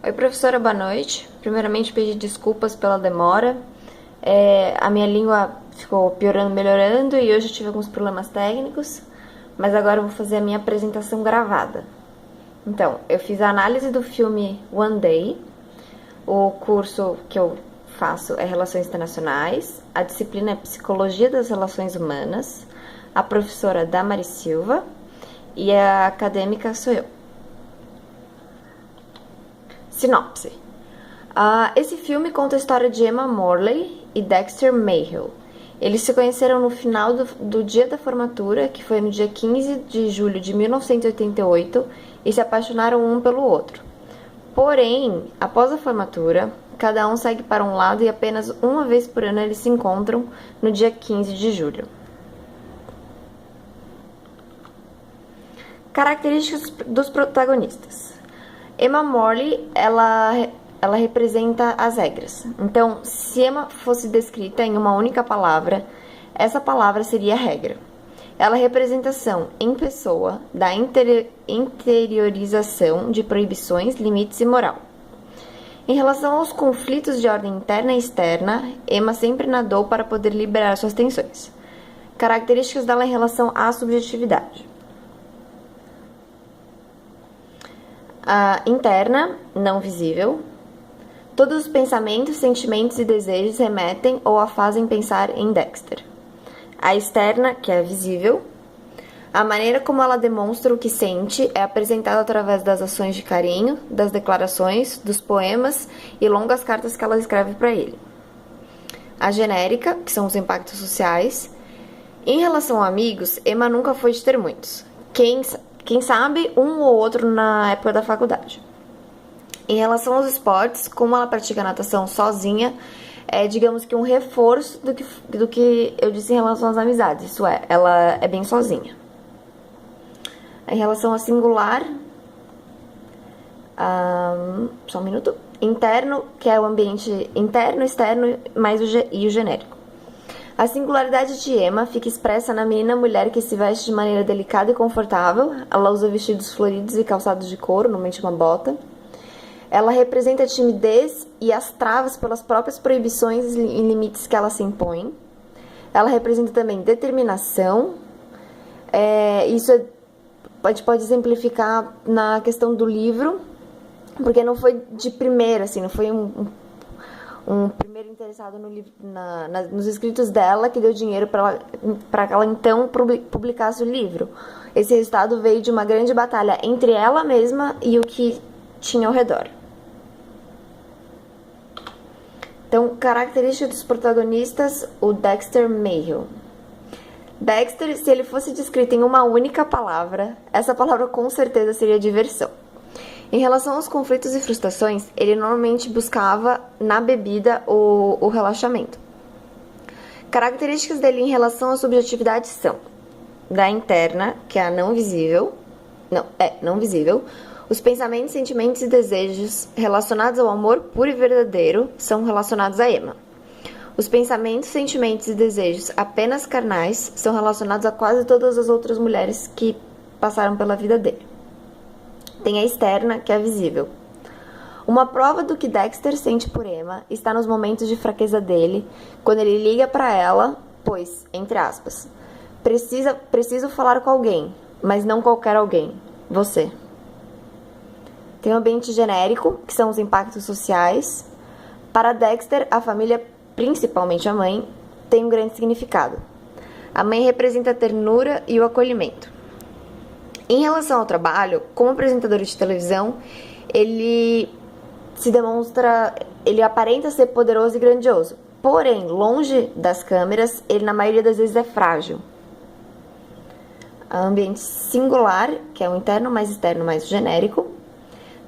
Oi, professora, boa noite. Primeiramente, pedir desculpas pela demora. A minha língua ficou piorando, melhorando e hoje eu tive alguns problemas técnicos, mas agora eu vou fazer a minha apresentação gravada. Então, eu fiz a análise do filme One Day, o curso que eu faço é Relações Internacionais, a disciplina é Psicologia das Relações Humanas, a professora Damari Silva e a acadêmica sou eu. Sinopse. Esse filme conta a história de Emma Morley e Dexter Mayhew. Eles se conheceram no final do dia da formatura, que foi no dia 15 de julho de 1988, e se apaixonaram um pelo outro. Porém, após a formatura, cada um segue para um lado e apenas uma vez por ano eles se encontram no dia 15 de julho. Características dos protagonistas. Emma Morley, ela representa as regras. Então, se Emma fosse descrita em uma única palavra, essa palavra seria regra. Ela é a representação em pessoa da interiorização de proibições, limites e moral. Em relação aos conflitos de ordem interna e externa, Emma sempre nadou para poder liberar suas tensões. Características dela em relação à subjetividade. A interna, não visível. Todos os pensamentos, sentimentos e desejos remetem ou a fazem pensar em Dexter. A externa, que é visível. A maneira como ela demonstra o que sente é apresentada através das ações de carinho, das declarações, dos poemas e longas cartas que ela escreve para ele. A genérica, que são os impactos sociais. Em relação a amigos, Emma nunca foi de ter muitos. Quem sabe, um ou outro na época da faculdade. Em relação aos esportes, como ela pratica natação sozinha, é, digamos que um reforço do que eu disse em relação às amizades. Isso é, ela é bem sozinha. Em relação ao singular, só um minuto. Interno, que é o ambiente interno, externo, e o genérico. A singularidade de Emma fica expressa na menina mulher que se veste de maneira delicada e confortável. Ela usa vestidos floridos e calçados de couro, normalmente uma bota. Ela representa a timidez e as travas pelas próprias proibições e limites que ela se impõe. Ela representa também determinação. A gente pode exemplificar na questão do livro, porque não foi de primeira, assim, não foi um primeiro interessado no livro, nos escritos dela que deu dinheiro para que ela então publicasse o livro. Esse resultado veio de uma grande batalha entre ela mesma e o que tinha ao redor. Então, característica dos protagonistas, o Dexter Mayhew. Dexter, se ele fosse descrito em uma única palavra, essa palavra com certeza seria diversão. Em relação aos conflitos e frustrações, ele normalmente buscava na bebida o relaxamento. Características dele em relação à subjetividade são da interna, que é a não visível, os pensamentos, sentimentos e desejos relacionados ao amor puro e verdadeiro são relacionados a Emma. Os pensamentos, sentimentos e desejos apenas carnais são relacionados a quase todas as outras mulheres que passaram pela vida dele. Tem a externa, que é visível. Uma prova do que Dexter sente por Emma está nos momentos de fraqueza dele, quando ele liga para ela, pois, entre aspas, preciso falar com alguém, mas não qualquer alguém, você. Tem o ambiente genérico, que são os impactos sociais. Para Dexter, a família, principalmente a mãe, tem um grande significado. A mãe representa a ternura e o acolhimento. Em relação ao trabalho, como apresentador de televisão, ele aparenta ser poderoso e grandioso. Porém, longe das câmeras, ele na maioria das vezes é frágil. Ambiente singular, que é o interno mais externo mais genérico.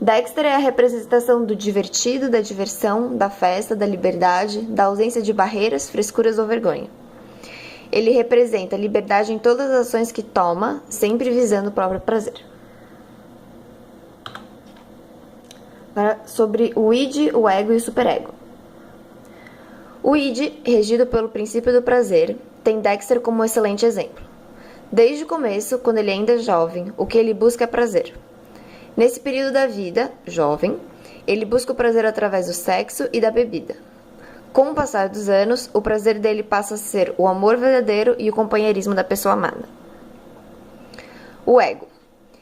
Dexter é a representação do divertido, da diversão, da festa, da liberdade, da ausência de barreiras, frescuras ou vergonha. Ele representa a liberdade em todas as ações que toma, sempre visando o próprio prazer. Agora, sobre o id, o ego e o superego. O id, regido pelo princípio do prazer, tem Dexter como um excelente exemplo. Desde o começo, quando ele ainda é jovem, o que ele busca é prazer. Nesse período da vida, jovem, Ele busca o prazer através do sexo e da bebida. Com o passar dos anos, o prazer dele passa a ser o amor verdadeiro e o companheirismo da pessoa amada. O ego,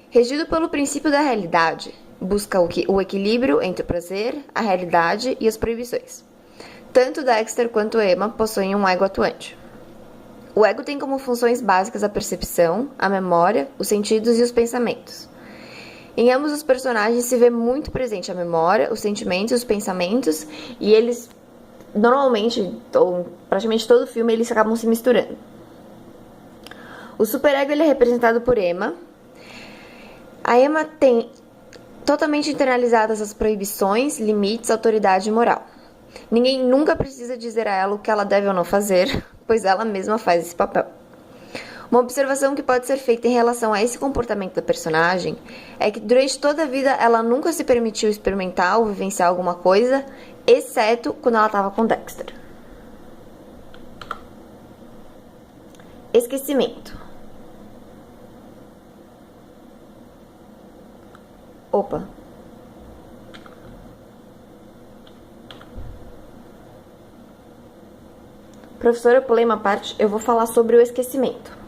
regido pelo princípio da realidade, busca o equilíbrio entre o prazer, a realidade e as proibições. Tanto Dexter quanto Emma possuem um ego atuante. O ego tem como funções básicas a percepção, a memória, os sentidos e os pensamentos. Em ambos os personagens se vê muito presente a memória, os sentimentos e os pensamentos, e eles, normalmente, ou praticamente todo filme, eles acabam se misturando. O superego ele é representado por Emma. A Emma tem totalmente internalizadas as proibições, limites, autoridade e moral. Ninguém nunca precisa dizer a ela o que ela deve ou não fazer, pois ela mesma faz esse papel. Uma observação que pode ser feita em relação a esse comportamento da personagem é que durante toda a vida ela nunca se permitiu experimentar ou vivenciar alguma coisa, exceto quando ela estava com Dexter. Esquecimento. Opa. Professora, eu pulei uma parte, eu vou falar sobre o esquecimento.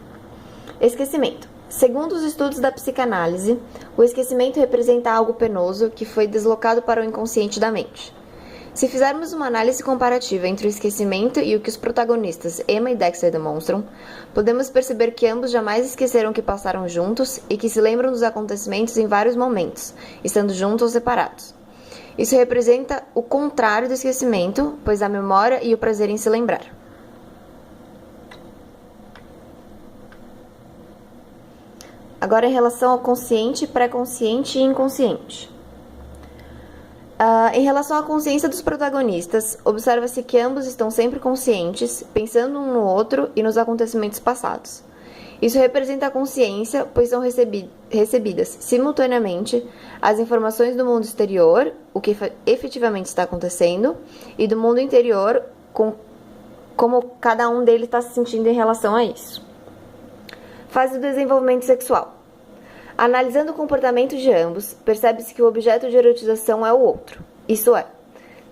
Esquecimento. Segundo os estudos da psicanálise, o esquecimento representa algo penoso que foi deslocado para o inconsciente da mente. Se fizermos uma análise comparativa entre o esquecimento e o que os protagonistas Emma e Dexter demonstram, podemos perceber que ambos jamais esqueceram que passaram juntos e que se lembram dos acontecimentos em vários momentos, estando juntos ou separados. Isso representa o contrário do esquecimento, pois a memória e o prazer em se lembrar. Agora, em relação ao consciente, pré-consciente e inconsciente. Em relação à consciência dos protagonistas, observa-se que ambos estão sempre conscientes, pensando um no outro e nos acontecimentos passados. Isso representa a consciência, pois são recebidas simultaneamente as informações do mundo exterior, o que efetivamente está acontecendo, e do mundo interior, como cada um deles está se sentindo em relação a isso. Fase do desenvolvimento sexual. Analisando o comportamento de ambos, percebe-se que o objeto de erotização é o outro. Isso é,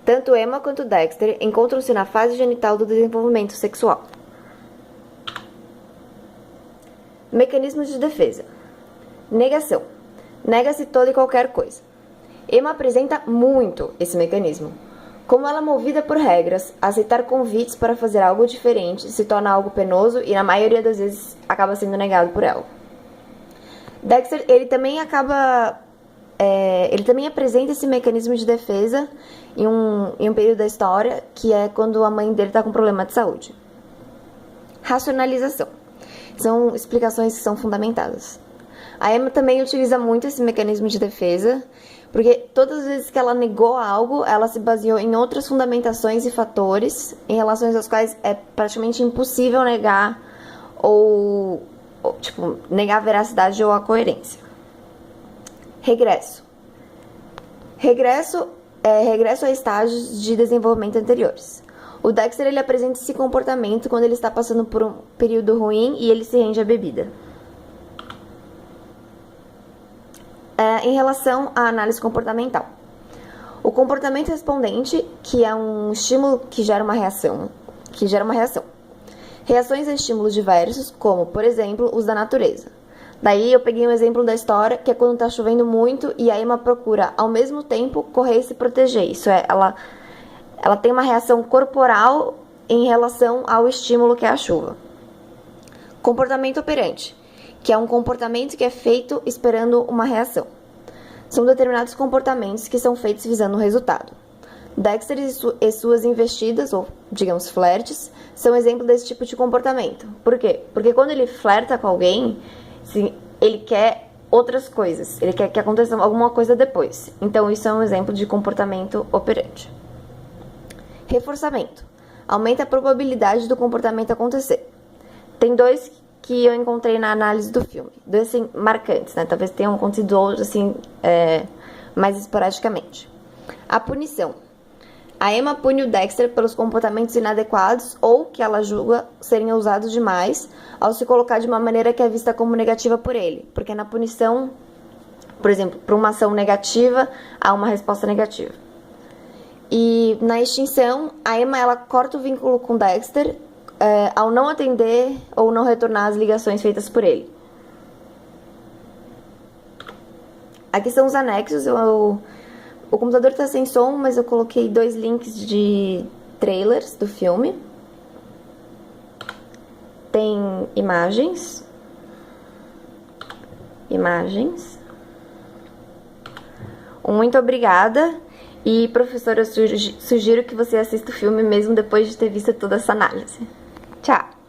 tanto Emma quanto Dexter encontram-se na fase genital do desenvolvimento sexual. Mecanismos de defesa. Negação. Nega-se toda e qualquer coisa. Emma apresenta muito esse mecanismo. Como ela é movida por regras, aceitar convites para fazer algo diferente se torna algo penoso e, na maioria das vezes, acaba sendo negado por ela. Dexter, ele também apresenta esse mecanismo de defesa em um período da história, que é quando a mãe dele está com problema de saúde. Racionalização. São explicações que são fundamentadas. A Emma também utiliza muito esse mecanismo de defesa, porque todas as vezes que ela negou algo, ela se baseou em outras fundamentações e fatores em relação aos quais é praticamente impossível negar ou negar a veracidade ou a coerência. Regresso. Regresso a estágios de desenvolvimento anteriores. O Dexter ele apresenta esse comportamento quando ele está passando por um período ruim e ele se rende à bebida. Em relação à análise comportamental. O comportamento respondente, que é um estímulo que gera uma reação. Reações a estímulos diversos, como, por exemplo, os da natureza. Daí eu peguei um exemplo da história, que é quando está chovendo muito e a Emma procura, ao mesmo tempo, correr e se proteger. Isso é, ela tem uma reação corporal em relação ao estímulo que é a chuva. Comportamento operante, que é um comportamento que é feito esperando uma reação. São determinados comportamentos que são feitos visando um resultado. Dexter e suas investidas, ou digamos flertes, são exemplo desse tipo de comportamento. Por quê? Porque quando ele flerta com alguém, ele quer outras coisas, ele quer que aconteça alguma coisa depois. Então isso é um exemplo de comportamento operante. Reforçamento. Aumenta a probabilidade do comportamento acontecer. Tem dois que eu encontrei na análise do filme. Dois, assim, marcantes, né? Talvez tenham acontecido outros, assim, mais esporadicamente. A punição. A Emma pune o Dexter pelos comportamentos inadequados ou que ela julga serem ousados demais ao se colocar de uma maneira que é vista como negativa por ele. Porque na punição, Por exemplo, para uma ação negativa, há uma resposta negativa. E na extinção, a Emma ela corta o vínculo com Dexter ao não atender ou não retornar as ligações feitas por ele. Aqui são os anexos. O computador está sem som, mas eu coloquei 2 links de trailers do filme. Tem imagens. Muito obrigada. E, professora, eu sugiro que você assista o filme mesmo depois de ter visto toda essa análise. Tchau!